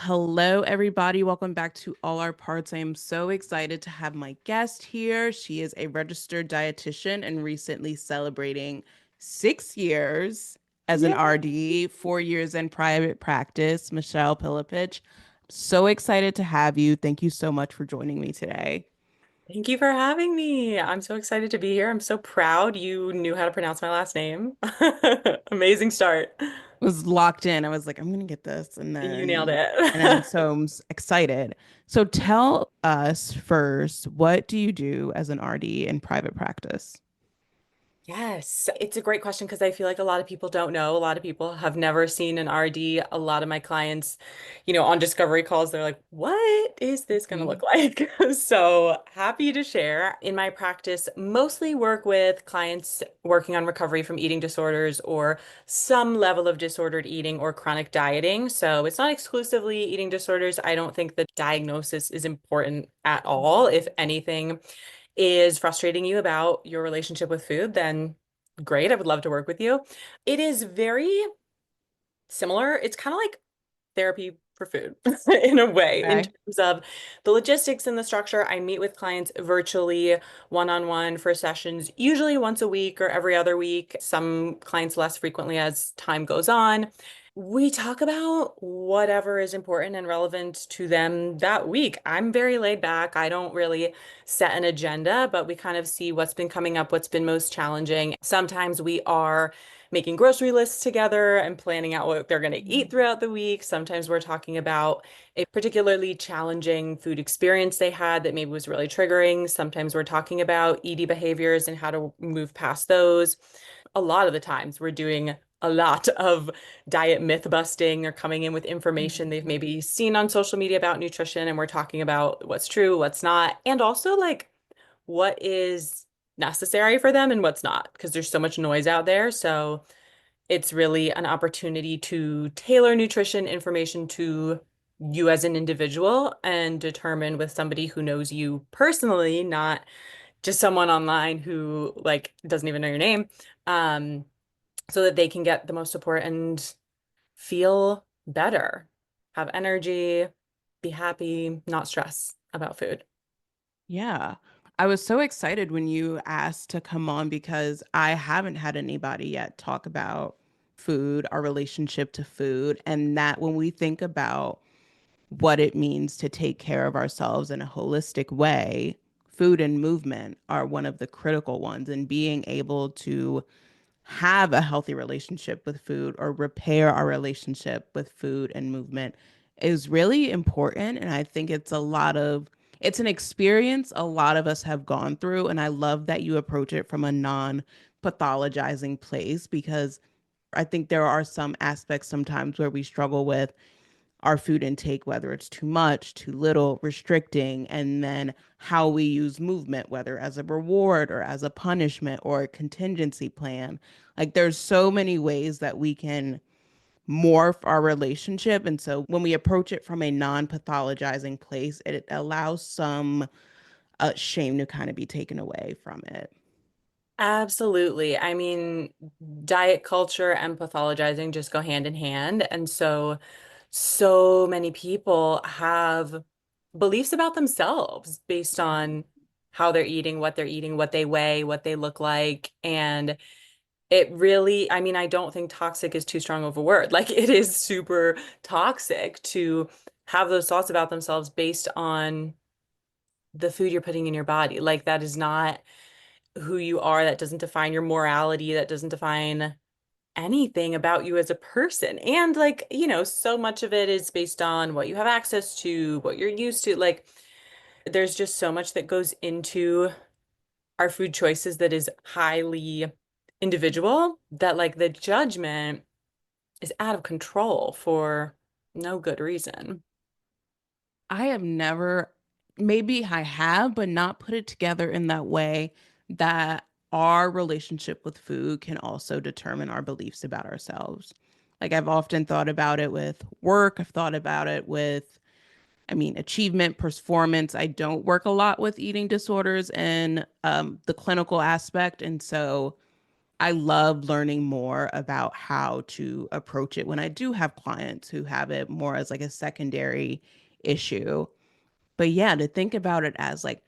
Hello, everybody. Welcome back to All Our Parts. I am so excited to have my guest here. She is a registered dietitian and recently celebrating 6 years as an Yeah. RD, 4 years in private practice. Michelle Pillepich. So excited to have you. Thank you so much for joining me today. Thank you for having me. I'm so excited to be here. I'm so proud you knew how to pronounce my last name. Amazing start. Was locked in. I was like, I'm gonna get this, You nailed and then it. so I'm excited. So tell us first, what do you do as an RD in private practice? Yes, it's a great question because I feel like a lot of people don't know. A lot of people have never seen an RD. A lot of my clients, on discovery calls, they're like, what is this going to look like? So happy to share. In my practice, mostly work with clients working on recovery from eating disorders or some level of disordered eating or chronic dieting. So it's not exclusively eating disorders. I don't think the diagnosis is important at all. If anything, is frustrating you about your relationship with food, then great. I would love to work with you. It is very similar. It's kind of like therapy for food in a way, in Okay. terms of the logistics and the structure. I meet with clients virtually one-on-one for sessions, usually once a week or every other week. Some clients less frequently as time goes on. We talk about whatever is important and relevant to them that week. I'm very laid back. I don't really set an agenda, but we kind of see what's been coming up, what's been most challenging. Sometimes we are making grocery lists together and planning out what they're going to eat throughout the week. Sometimes we're talking about a particularly challenging food experience they had that maybe was really triggering. Sometimes we're talking about eating behaviors and how to move past those. A lot of the times we're doing a lot of diet myth busting or coming in with information they've maybe seen on social media about nutrition, and we're talking about what's true, what's not, and also like what is necessary for them and what's not, because there's so much noise out there. So it's really an opportunity to tailor nutrition information to you as an individual and determine with somebody who knows you personally, not just someone online who like doesn't even know your name, um, so that they can get the most support and feel better, have energy, be happy, not stress about food. Yeah. I was so excited when you asked to come on because I haven't had anybody yet talk about food, our relationship to food, and that when we think about what it means to take care of ourselves in a holistic way, food and movement are one of the critical ones, and being able to have a healthy relationship with food or repair our relationship with food and movement is really important. And I think it's an experience a lot of us have gone through. And I love that you approach it from a non pathologizing place because I think there are some aspects sometimes where we struggle with our food intake, whether it's too much, too little, restricting, and then how we use movement, whether as a reward or as a punishment or a contingency plan. Like there's so many ways that we can morph our relationship. And so when we approach it from a non pathologizing place, it allows some shame to kind of be taken away from it. Absolutely. I mean, diet culture and pathologizing just go hand in hand. And so many people have beliefs about themselves based on how they're eating, what they weigh, what they look like. And it really, I mean, I don't think toxic is too strong of a word. Like it is super toxic to have those thoughts about themselves based on the food you're putting in your body. Like that is not who you are. That doesn't define your morality. That doesn't define anything about you as a person. And like, so much of it is based on what you have access to, what you're used to. Like, there's just so much that goes into our food choices that is highly individual, that like the judgment is out of control for no good reason. I have never, maybe I have, but not put it together in that way that our relationship with food can also determine our beliefs about ourselves. Like I've often thought about it with work, I've thought about it with, achievement, performance. I don't work a lot with eating disorders and the clinical aspect. And so I love learning more about how to approach it when I do have clients who have it more as like a secondary issue. But yeah, to think about it as like,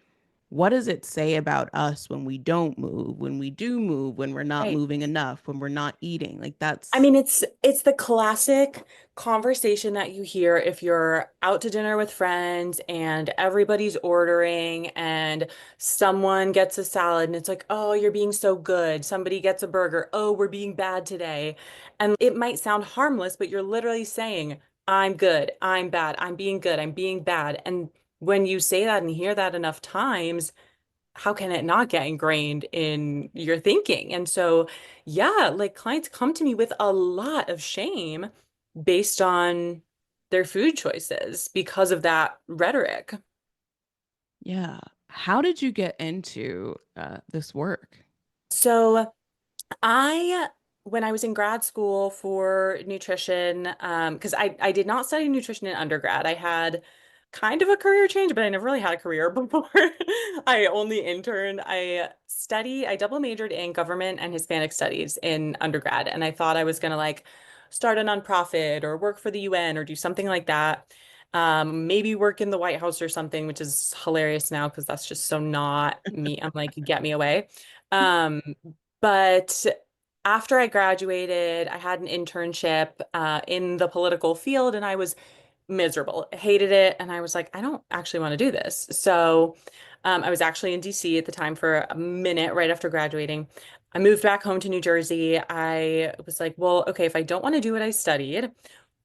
what does it say about us when we don't move, when we do move, when we're not Right. moving enough, when we're not eating? Like I that's, mean, it's the classic conversation that you hear if you're out to dinner with friends and everybody's ordering and someone gets a salad and it's like, "Oh, you're being so good." Somebody gets a burger, "Oh, we're being bad today." And it might sound harmless, but you're literally saying, "I'm good, I'm bad, I'm being good, I'm being bad." And when you say that and hear that enough times, how can it not get ingrained in your thinking? And so, yeah, like clients come to me with a lot of shame based on their food choices because of that rhetoric. yeah. How did you get into this work? So, I, when I was in grad school for nutrition, because I did not study nutrition in undergrad. I had kind of a career change, but I never really had a career before. I only interned. I double majored in government and Hispanic studies in undergrad, and I thought I was gonna like start a nonprofit or work for the UN or do something like that. Maybe work in the White House or something, which is hilarious now because that's just so not me. I'm like, get me away. Um, but after I graduated, I had an internship in the political field and I was miserable, hated it. And I was like, I don't actually want to do this. So I was actually in DC at the time for a minute right after graduating. I moved back home to New Jersey. I was like, well, okay, if I don't want to do what I studied,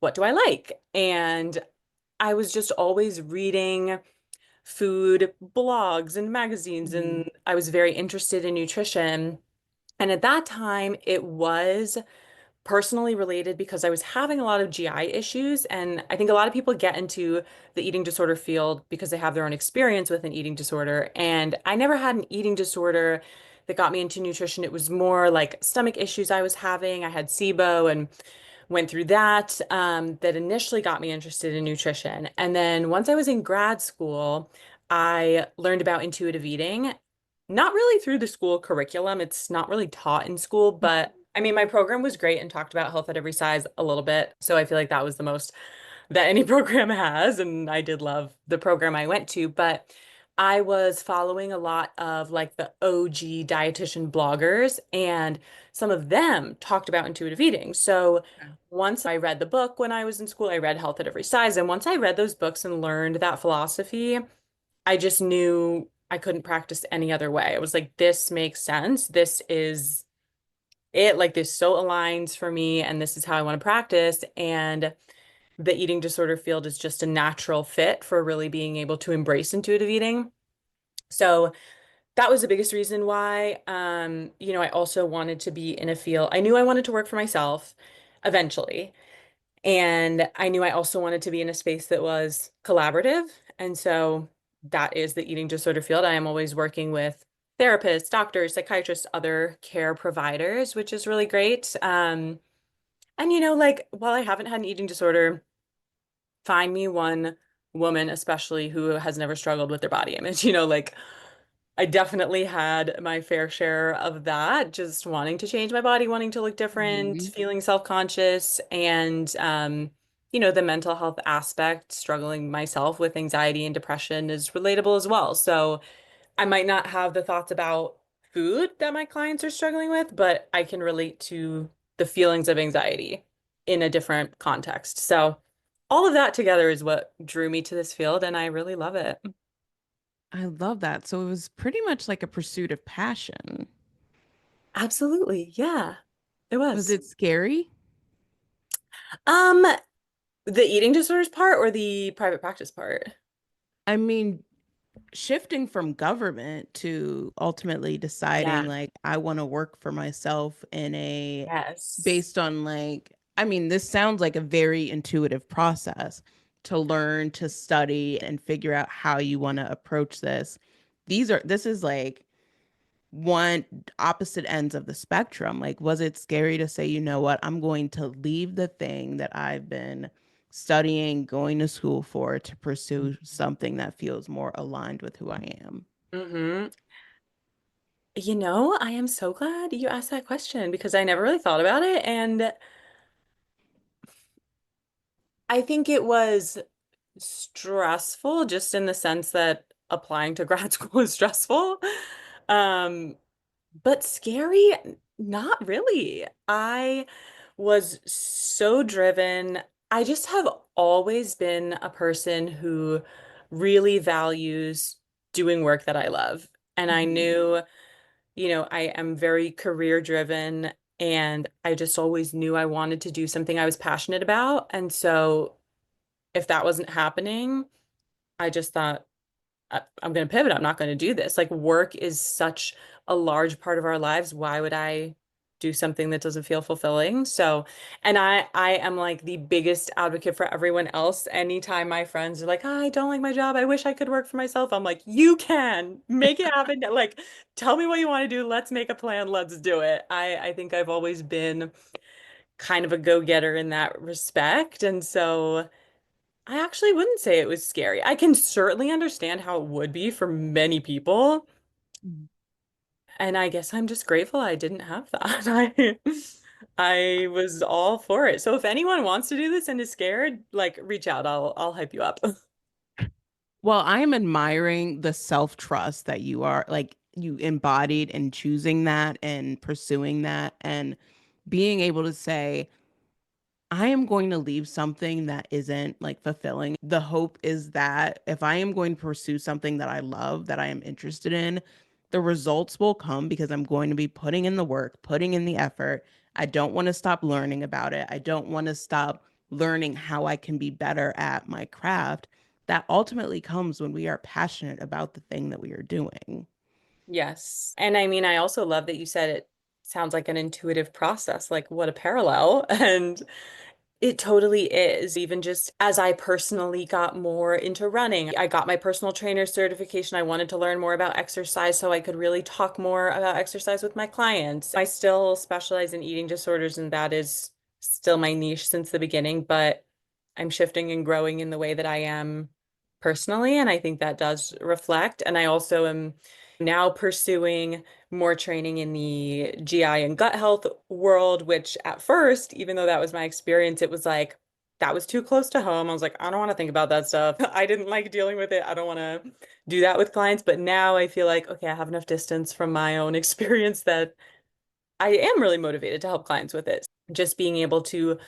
what do I like? And I was just always reading food blogs and magazines, Mhm. and I was very interested in nutrition. And at that time, it was personally related because I was having a lot of GI issues. And I think a lot of people get into the eating disorder field because they have their own experience with an eating disorder. And I never had an eating disorder that got me into nutrition. It was more like stomach issues I was having. I had SIBO and went through that, that initially got me interested in nutrition. And then once I was in grad school, I learned about intuitive eating, not really through the school curriculum. It's not really taught in school, but I mean, my program was great and talked about health at every size a little bit. So I feel like that was the most that any program has. And I did love the program I went to, but I was following a lot of like the OG dietitian bloggers, and some of them talked about intuitive eating. So once I read the book when I was in school, I read Health at Every Size. And once I read those books and learned that philosophy, I just knew I couldn't practice any other way. I was like, this makes sense. This is it. Like, this so aligns for me, and this is how I want to practice. And the eating disorder field is just a natural fit for really being able to embrace intuitive eating. So that was the biggest reason why. I also wanted to be in a field. I knew I wanted to work for myself eventually. And I knew I also wanted to be in a space that was collaborative. And so that is the eating disorder field. I am always working with therapists, doctors, psychiatrists, other care providers, which is really great. And like while I haven't had an eating disorder, find me one woman, especially who has never struggled with their body image. Like I definitely had my fair share of that, just wanting to change my body, wanting to look different, Mhm. feeling self-conscious, and the mental health aspect, struggling myself with anxiety and depression is relatable as well. So I might not have the thoughts about food that my clients are struggling with, but I can relate to the feelings of anxiety in a different context. So all of that together is what drew me to this field, and I really love it. I love that. So it was pretty much like a pursuit of passion. Absolutely. Yeah, it Was was. it scary? Um, the eating disorders part or the private practice part? I mean, shifting from government to ultimately deciding Yeah. like I want to work for myself in a Yes. based on like I mean this sounds like a very intuitive process to learn to study and figure out how you want to approach this. This is like one opposite ends of the spectrum. Like was it scary to say, you know what, I'm going to leave the thing that I've been studying, going to school for to pursue something that feels more aligned with who I am? Hmm. I am so glad you asked that question because I never really thought about it. And I think it was stressful just in the sense that applying to grad school is stressful. Um, but scary, not really. I was so driven. I just have always been a person who really values doing work that I love. And I Mhm. knew, I am very career driven and I just always knew I wanted to do something I was passionate about. And so if that wasn't happening, I just thought, I'm going to pivot. I'm not going to do this. Like work is such a large part of our lives. Why would I do something that doesn't feel fulfilling? So, and I am like the biggest advocate for everyone else. Anytime my friends are like, "Oh, I don't like my job. I wish I could work for myself." I'm like, "You can make it happen. Like, tell me what you want to do. Let's make a plan. Let's do it." I think I've always been kind of a go-getter in that respect. And so I actually wouldn't say it was scary. I can certainly understand how it would be for many people. And I guess I'm just grateful I didn't have that. I was all for it. So if anyone wants to do this and is scared, like reach out. I'll hype you up. Well, I am admiring the self-trust that you are like you embodied in choosing that and pursuing that and being able to say, I am going to leave something that isn't like fulfilling. The hope is that if I am going to pursue something that I love, that I am interested in, the results will come because I'm going to be putting in the work, putting in the effort. I don't want to stop learning about it. I don't want to stop learning how I can be better at my craft. That ultimately comes when we are passionate about the thing that we are doing. Yes. And I mean, I also love that you said it sounds like an intuitive process. Like, what a parallel. And it totally is. Even just as I personally got more into running, I got my personal trainer certification. I wanted to learn more about exercise so I could really talk more about exercise with my clients. I still specialize in eating disorders, and that is still my niche since the beginning, but I'm shifting and growing in the way that I am personally, and I think that does reflect. And I also am now pursuing more training in the GI and gut health world, which at first, even though that was my experience, it was like that was too close to home. I was like, I don't want to think about that stuff. I didn't like dealing with it. I don't want to do that with clients. But now I feel like, okay, I have enough distance from my own experience that I am really motivated to help clients with it. Just being able to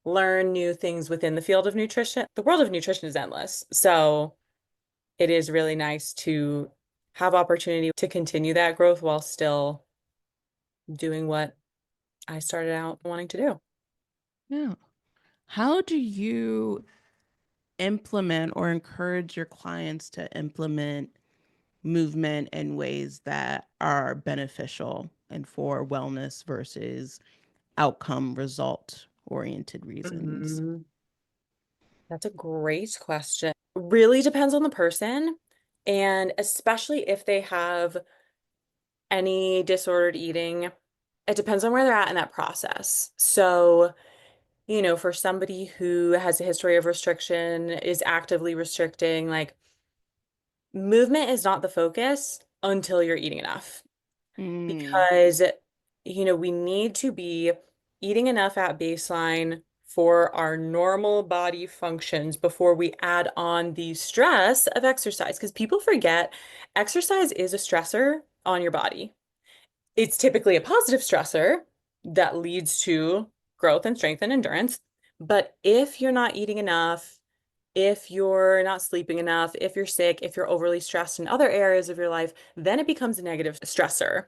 learn new things within the field of nutrition. The world of nutrition is endless. So it is really nice to have opportunity to continue that growth while still doing what I started out wanting to do. Yeah. How do you implement or encourage your clients to implement movement in ways that are beneficial and for wellness versus outcome result oriented reasons? Mhm. That's a great question. Really depends on the person, and especially if they have any disordered eating, it depends on where they're at in that process. So, for somebody who has a history of restriction, is actively restricting, like movement is not the focus until you're eating enough. Mm, Because, we need to be eating enough at baseline for our normal body functions before we add on the stress of exercise. Because people forget exercise is a stressor on your body. It's typically a positive stressor that leads to growth and strength and endurance. But if you're not eating enough, if you're not sleeping enough, if you're sick, if you're overly stressed in other areas of your life, then it becomes a negative stressor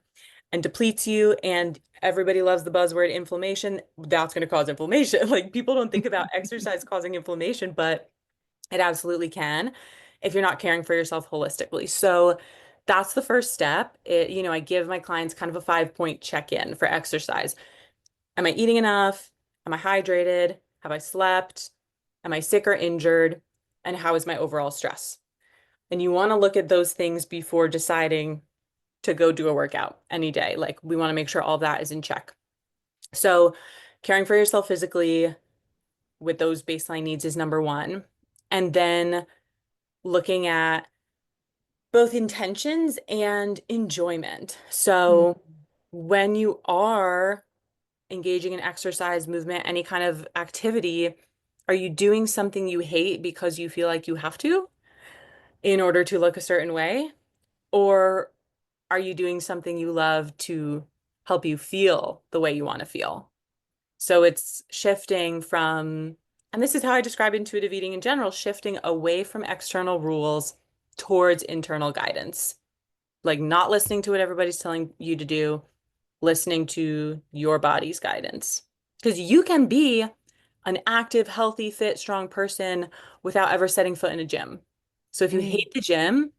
and depletes you. And everybody loves the buzzword inflammation. That's going to cause inflammation. Like people don't think about exercise causing inflammation, but it absolutely can if you're not caring for yourself holistically. So that's the first step. I give my clients kind of a 5-point check-in for exercise. Am I eating enough? Am I hydrated? Have I slept? Am I sick or injured? And how is my overall stress? And you want to look at those things before deciding to go do a workout any day. Like we want to make sure all that is in check. So, caring for yourself physically with those baseline needs is number one. And then looking at both intentions and enjoyment. Mm. So when you are engaging in exercise, movement, any kind of activity, are you doing something you hate because you feel like you have to in order to look a certain way? Or are you doing something you love to help you feel the way you want to feel? So it's shifting from, and this is how I describe intuitive eating in general, shifting away from external rules towards internal guidance, like not listening to what everybody's telling you to do, listening to your body's guidance. Because you can be an active, healthy, fit, strong person without ever setting foot in a gym. So if you Mm. hate the gym,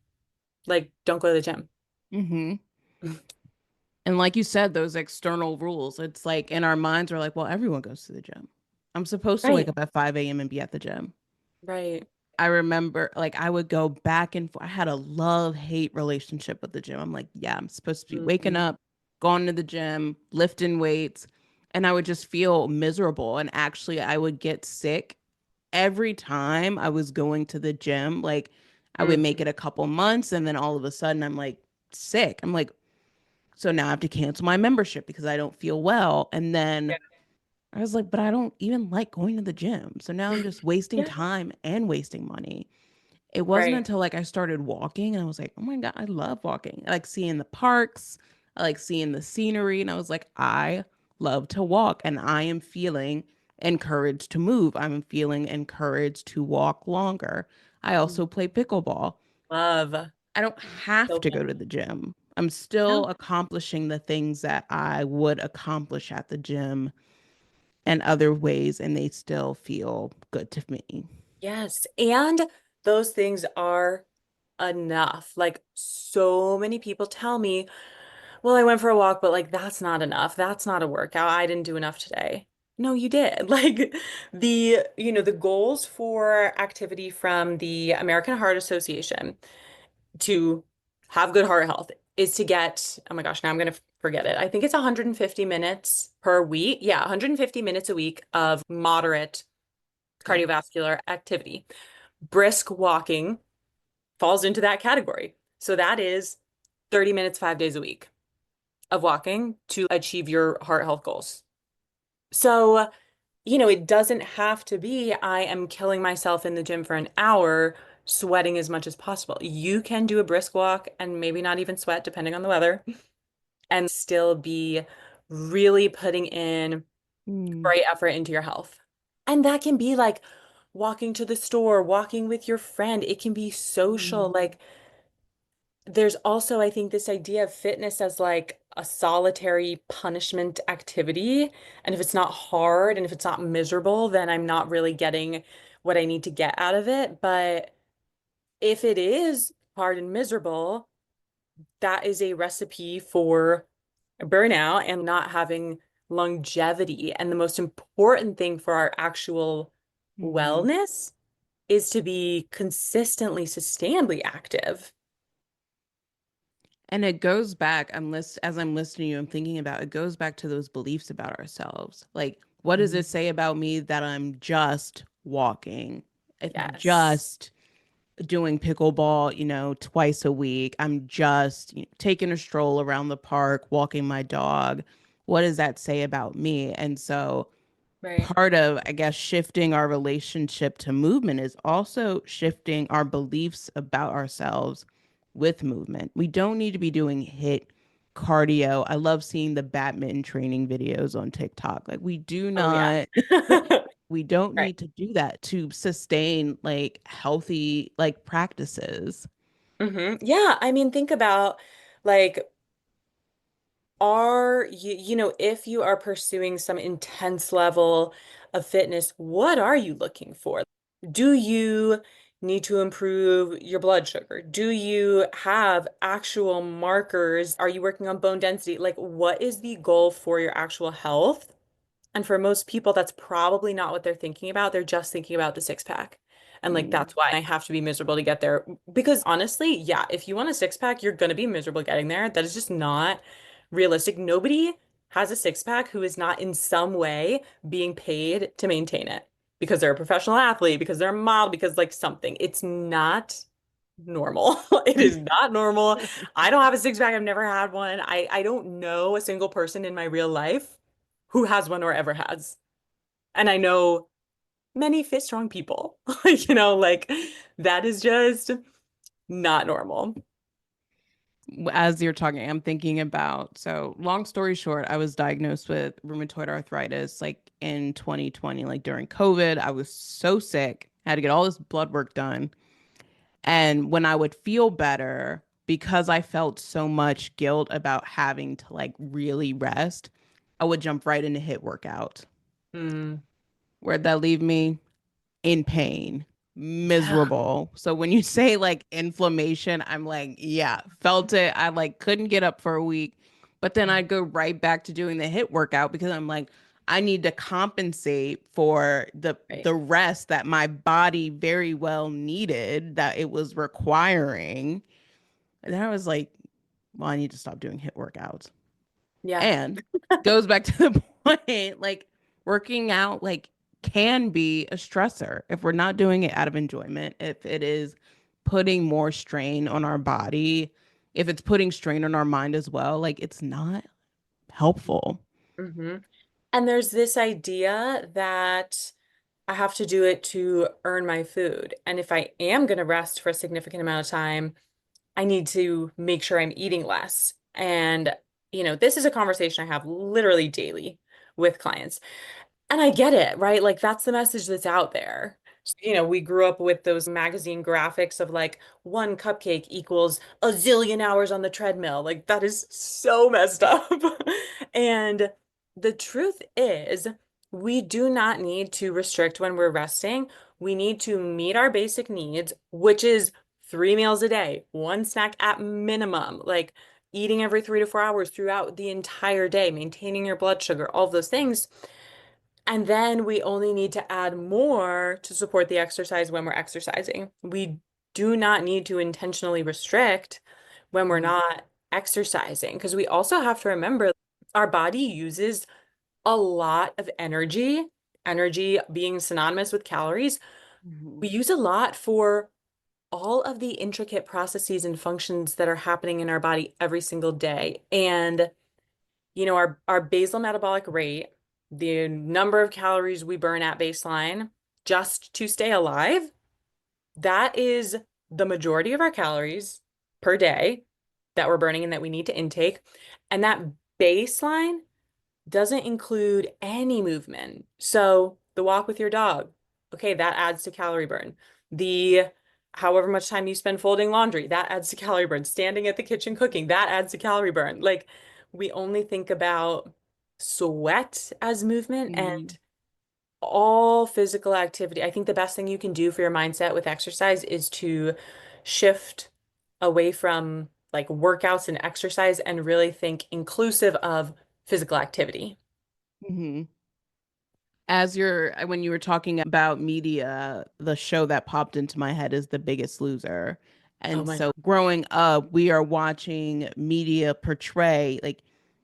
like don't go to the gym. Hmm. And like you said, those external rules, it's like in our minds, we're like, well, everyone goes to the gym. I'm supposed to wake Right, up at 5 a.m. and be at the gym. right. I remember like I would go back and forth. I had a love-hate relationship with the gym. I'm like, yeah, I'm supposed to be waking Mhm. up, going to the gym, lifting weights, and I would just feel miserable. And actually, I would get sick every time I was going to the gym. Like I would make Mhm. it a couple months, and then all of a sudden, I'm like sick. I'm like, so now I have to cancel my membership because I don't feel well. And then Yeah. I was like, but I don't even like going to the gym. So now I'm just wasting Yeah. time and wasting money. It wasn't Right. until like I started walking and I was like, oh my God, I love walking. I like seeing the parks, I like seeing the scenery. And I was like, I love to walk and I am feeling encouraged to move. I'm feeling encouraged to walk longer. I also play pickleball. Love. I don't have So to go to fun. the gym. I'm still No. accomplishing the things that I would accomplish at the gym and other ways, and they still feel good to me. Yes. And those things are enough. Like so many people tell me, well, I went for a walk, but like that's not enough. That's not a workout. I didn't do enough today. No, you did. Like the goals for activity from the American Heart Association to have good heart health is to get, oh my gosh, now I'm going to forget it. I think it's 150 minutes per week. Yeah, 150 minutes a week of moderate Okay. cardiovascular activity. Brisk walking falls into that category. So that is 30 minutes, 5 days a week of walking to achieve your heart health goals. So, it doesn't have to be I am killing myself in the gym for an hour, sweating as much as possible. You can do a brisk walk and maybe not even sweat, depending on the weather, and still be really putting in Mm. great effort into your health. And that can be like walking to the store, walking with your friend. It can be social. Mm. Like, there's also, I think, this idea of fitness as like a solitary punishment activity. And if it's not hard and if it's not miserable, then I'm not really getting what I need to get out of it. But if it is hard and miserable, that is a recipe for burnout and not having longevity. And the most important thing for our actual Mhm. wellness is to be consistently, sustainably active. And it goes back, as I'm listening to you, I'm thinking about it goes back to those beliefs about ourselves. Like, what does it say about me that I'm just walking? If I'm Yes. just doing pickleball, twice a week, I'm just taking a stroll around the park, walking my dog. What does that say about me? And so Right. part of, I guess, shifting our relationship to movement is also shifting our beliefs about ourselves with movement. We don't need to be doing hit cardio. I love seeing the badminton training videos on TikTok. Like we do Oh yeah. not we don't Right. need to do that to sustain like healthy like practices. Yeah, I mean, think about like are if you are pursuing some intense level of fitness, what are you looking for? Do you need to improve your blood sugar? Do you have actual markers? Are you working on bone density? Like, what is the goal for your actual health? And for most people, that's probably not what they're thinking about. They're just thinking about the six pack. And like, Mm. that's why I have to be miserable to get there. Because honestly, yeah, if you want a six pack, you're going to be miserable getting there. That is just not realistic. Nobody has a six pack who is not in some way being paid to maintain it because they're a professional athlete, because they're a model, because like something. It's not normal. It is not normal. I don't have a six pack. I've never had one. I don't know a single person in my real life who has one or ever has. And I know many fit strong people. Like that is just not normal. As you're talking, I'm thinking about, so long story short, I was diagnosed with rheumatoid arthritis like in 2020, like during COVID. I was so sick, had to get all this blood work done. And when I would feel better, because I felt so much guilt about having to like really rest, I would jump right into hit workout. Mm. Where'd that leave me? In pain, Yeah. miserable. So when you say like inflammation, I'm like, yeah, felt it. I like couldn't get up for a week, but then I'd go right back to doing the hit workout because I'm like, I need to compensate for the Right. the rest that my body very well needed, that it was requiring. And then I was like, well, I need to stop doing hit workouts. Yeah. And goes back to the point, like working out like can be a stressor if we're not doing it out of enjoyment, if it is putting more strain on our body, if it's putting strain on our mind as well, like it's not helpful. Hmm. And there's this idea that I have to do it to earn my food. And if I am going to rest for a significant amount of time, I need to make sure I'm eating less. And, this is a conversation I have literally daily with clients. And I get it, right? Like that's the message that's out there. We grew up with those magazine graphics of like one cupcake equals a zillion hours on the treadmill. Like that is so messed up. And the truth is, we do not need to restrict when we're resting. We need to meet our basic needs, which is 3 meals a day, one snack at minimum, like eating every 3 to 4 hours throughout the entire day, maintaining your blood sugar, all of those things. And then we only need to add more to support the exercise when we're exercising. We do not need to intentionally restrict when we're Mhm. not exercising because we also have to remember our body uses a lot of energy, energy being synonymous with calories. We Mhm. use a lot for all of the intricate processes and functions that are happening in our body every single day. And our basal metabolic rate, the number of calories we burn at baseline just to stay alive, that is the majority of our calories per day that we're burning and that we need to intake. And that baseline doesn't include any movement. So the walk with your dog, okay, that adds to calorie burn. The however much time you spend folding laundry, that adds to calorie burn. Standing at the kitchen cooking, that adds to calorie burn. Like we only think about sweat as movement Mhm. and all physical activity. I think the best thing you can do for your mindset with exercise is to shift away from like workouts and exercise and really think inclusive of physical activity. Mhm. As you're when you were talking about media, the show that popped into my head is The Biggest Loser. Oh And my so God. growing up, we are watching media portray like,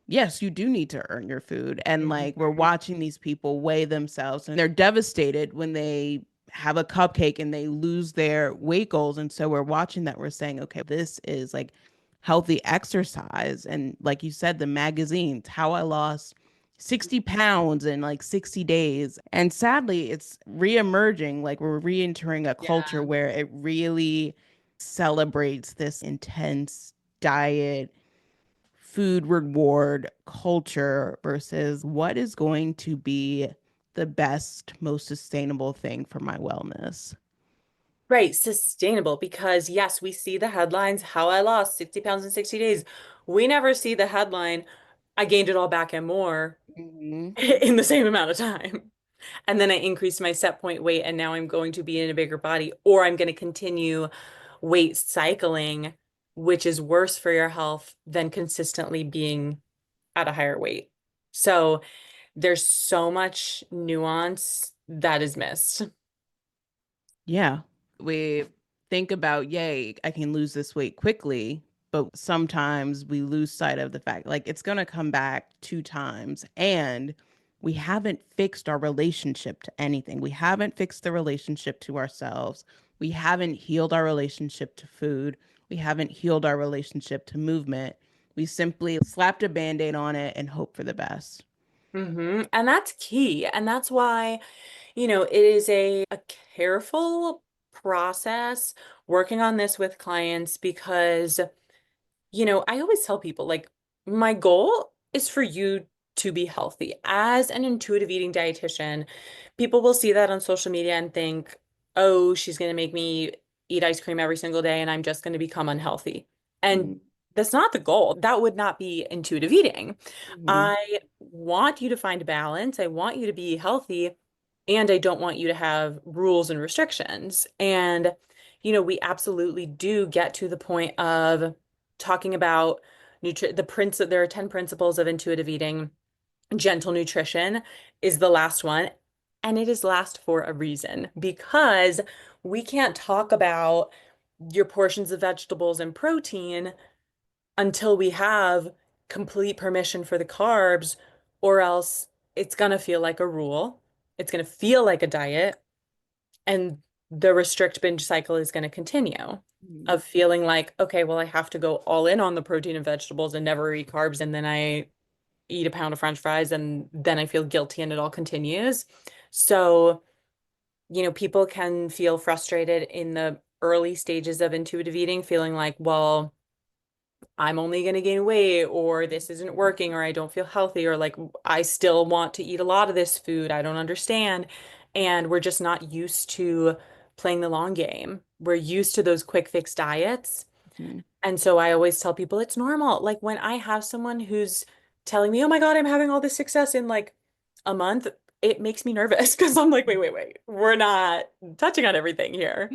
yes, you do need to earn your food. And like we're Mhm. watching these people weigh themselves and they're devastated when they have a cupcake and they lose their weight goals. And so we're watching that, we're saying, okay, this is like healthy exercise. And like you said, the magazines, how I lost 60 pounds in like 60 days. And sadly, it's reemerging. Like we're re-entering a culture Yeah. where it really celebrates this intense diet, food reward culture versus what is going to be the best, most sustainable thing for my wellness. Right, sustainable because yes, we see the headlines, how I lost 60 pounds in 60 days. We never see the headline, I gained it all back and more Mhm. in the same amount of time. And then I increased my set point weight and now I'm going to be in a bigger body, or I'm going to continue weight cycling, which is worse for your health than consistently being at a higher weight. So there's so much nuance that is missed. Yeah. We think about, yay, I can lose this weight quickly, but sometimes we lose sight of the fact like it's going to come back 2 times and we haven't fixed our relationship to anything. We haven't fixed the relationship to ourselves. We haven't healed our relationship to food. We haven't healed our relationship to movement. We simply slapped a band-aid on it and hope for the best. And that's key. And that's why, it is a careful process working on this with clients because I always tell people like my goal is for you to be healthy. As an intuitive eating dietitian, people will see that on social media and think, oh, she's going to make me eat ice cream every single day and I'm just going to become unhealthy. And Mm-hmm. that's not the goal. That would not be intuitive eating. Mm-hmm. I want you to find balance. I want you to be healthy, and I don't want you to have rules and restrictions. And, we absolutely do get to the point of talking about there are 10 principles of intuitive eating. Gentle nutrition is the last one, and it is last for a reason because we can't talk about your portions of vegetables and protein until we have complete permission for the carbs, or else it's going to feel like a rule. It's going to feel like a diet, and the restrict binge cycle is going to continue of feeling like, okay, well, I have to go all in on the protein and vegetables and never eat carbs. And then I eat a pound of French fries and then I feel guilty and it all continues. So, people can feel frustrated in the early stages of intuitive eating, feeling like, well, I'm only going to gain weight, or this isn't working, or I don't feel healthy, or like I still want to eat a lot of this food. I don't understand. And we're just not used to playing the long game. We're used to those quick fix diets. Mm-hmm. And so I always tell people it's normal. Like when I have someone who's telling me, oh my God, I'm having all this success in like a month, it makes me nervous because I'm like, wait, wait, wait, we're not touching on everything here.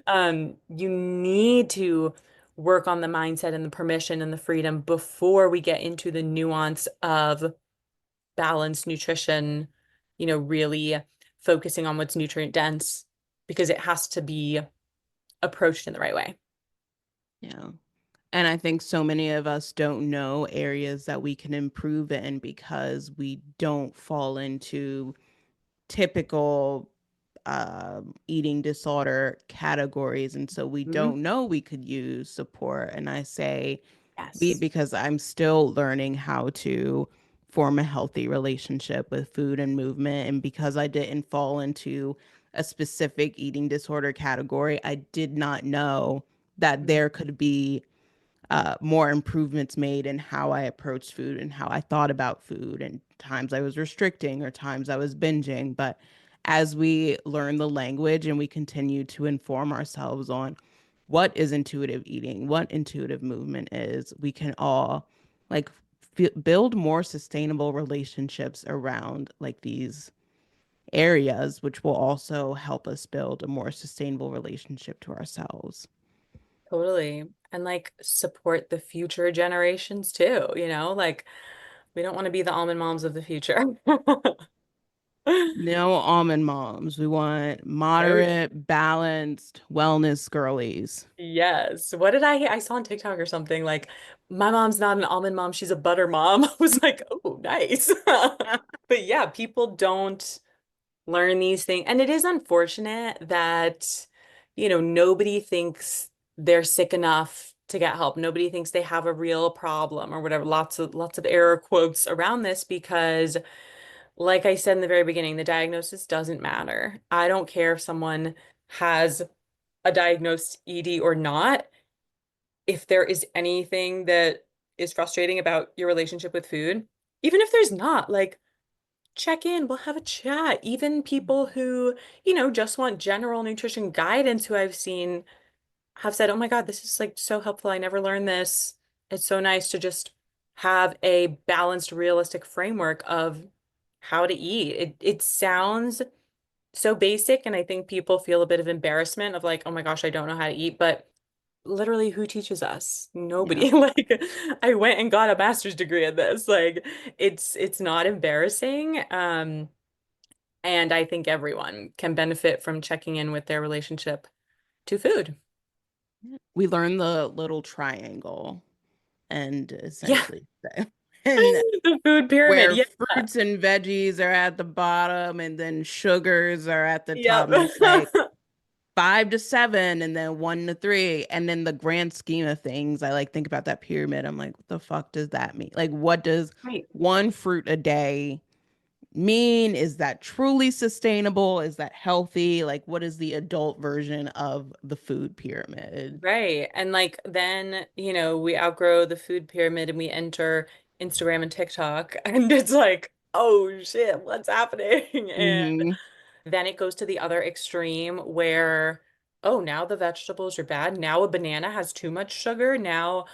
You need to work on the mindset and the permission and the freedom before we get into the nuance of balanced nutrition, really focusing on what's nutrient dense because it has to be approached in the right way. Yeah. And I think so many of us don't know areas that we can improve in because we don't fall into typical eating disorder categories. And so we Mhm. don't know we could use support. And I say, be Yes. because I'm still learning how to form a healthy relationship with food and movement. And because I didn't fall into a specific eating disorder category, I did not know that there could be more improvements made in how I approached food and how I thought about food, and times I was restricting or times I was binging. But as we learn the language and we continue to inform ourselves on what is intuitive eating, what intuitive movement is, we can all like build more sustainable relationships around like these areas, which will also help us build a more sustainable relationship to ourselves. Totally. And like support the future generations too, like we don't want to be the almond moms of the future. No almond moms. We want No. moderate, balanced wellness girlies. Yes. What did I hear? I saw on TikTok or something like, my mom's not an almond mom, she's a butter mom. I was like, oh, nice. But yeah, people don't learn these things. And it is unfortunate that, nobody thinks they're sick enough to get help. Nobody thinks they have a real problem or whatever. Lots of error quotes around this because, like I said in the very beginning, the diagnosis doesn't matter. I don't care if someone has a diagnosed ED or not. If there is anything that is frustrating about your relationship with food, even if there's not, like check in, we'll have a chat. Even people who, just want general nutrition guidance who I've seen have said, "Oh my God, this is like so helpful. I never learned this. It's so nice to just have a balanced, realistic framework of how to eat." It sounds so basic, and I think people feel a bit of embarrassment of like, "Oh my gosh, I don't know how to eat," but literally who teaches us? Yeah. Nobody. Like I went and got a master's degree in this. Like it's not embarrassing. And I think everyone can benefit from checking in with their relationship to food. We learn the little triangle and Yeah. essentially and The food pyramid. where Yeah. fruits and veggies are at the bottom and then sugars are at the top. Yep. And it's like, 5 to 7 and then 1 to 3. And then the grand scheme of things, I like think about that pyramid. I'm like, what the fuck does that mean? Like, what does Right. one fruit a day mean? Is that truly sustainable? Is that healthy? Like, what is the adult version of the food pyramid? Right. And like then, we outgrow the food pyramid and we enter Instagram and TikTok and it's like, oh shit, what's happening? And Hmm. then it goes to the other extreme where, oh, now the vegetables are bad. Now a banana has too much sugar. Now,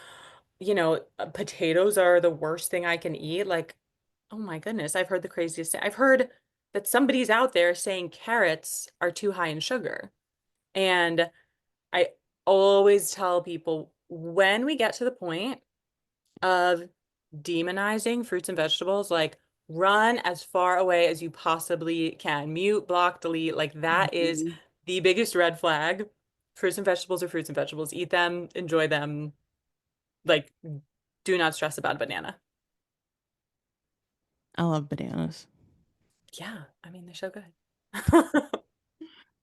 potatoes are the worst thing I can eat. Like, oh my goodness, I've heard the craziest thing. I've heard that somebody's out there saying carrots are too high in sugar. And I always tell people when we get to the point of demonizing fruits and vegetables, like run as far away as you possibly can. Mute, block, delete. Like that is Mhm. the biggest red flag. Fruits and vegetables are fruits and vegetables. Eat them, enjoy them. Like, do not stress about a banana. I love bananas. Yeah, I mean, they're so good.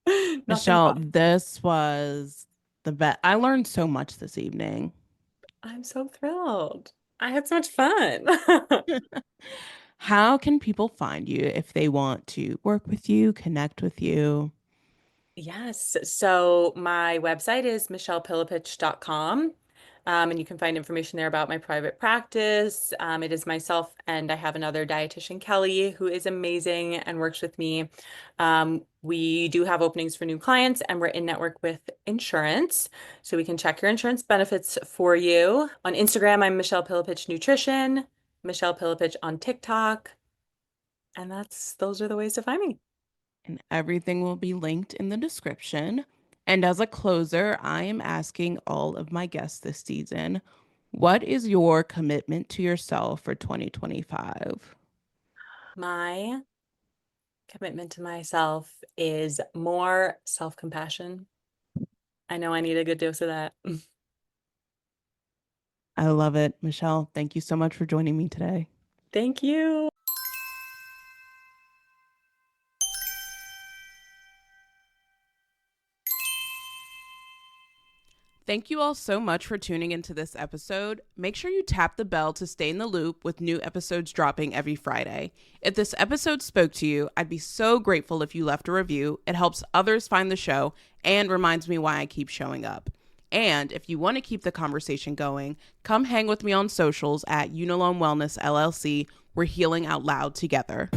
Nothing Michelle, but. this was the best. I learned so much this evening. I'm so thrilled. I had so much fun. How can people find you if they want to work with you, connect with you? Yes. So my website is michellepillepich.com. And you can find information there about my private practice. It is myself, and I have another dietitian, Kelly, who is amazing and works with me. We do have openings for new clients, and we're in network with insurance. So we can check your insurance benefits for you. On Instagram, I'm Michelle Pillepich Nutrition, Michelle Pillepich on TikTok. And those are the ways to find me. And everything will be linked in the description. And as a closer, I am asking all of my guests this season, what is your commitment to yourself for 2025? My commitment to myself is more self-compassion. I know I need a good dose of that. I love it. Michelle, thank you so much for joining me today. Thank you. Thank you all so much for tuning into this episode. Make sure you tap the bell to stay in the loop with new episodes dropping every Friday. If this episode spoke to you, I'd be so grateful if you left a review. It helps others find the show and reminds me why I keep showing up. And if you want to keep the conversation going, come hang with me on socials at Unalone Wellness LLC. We're healing out loud together.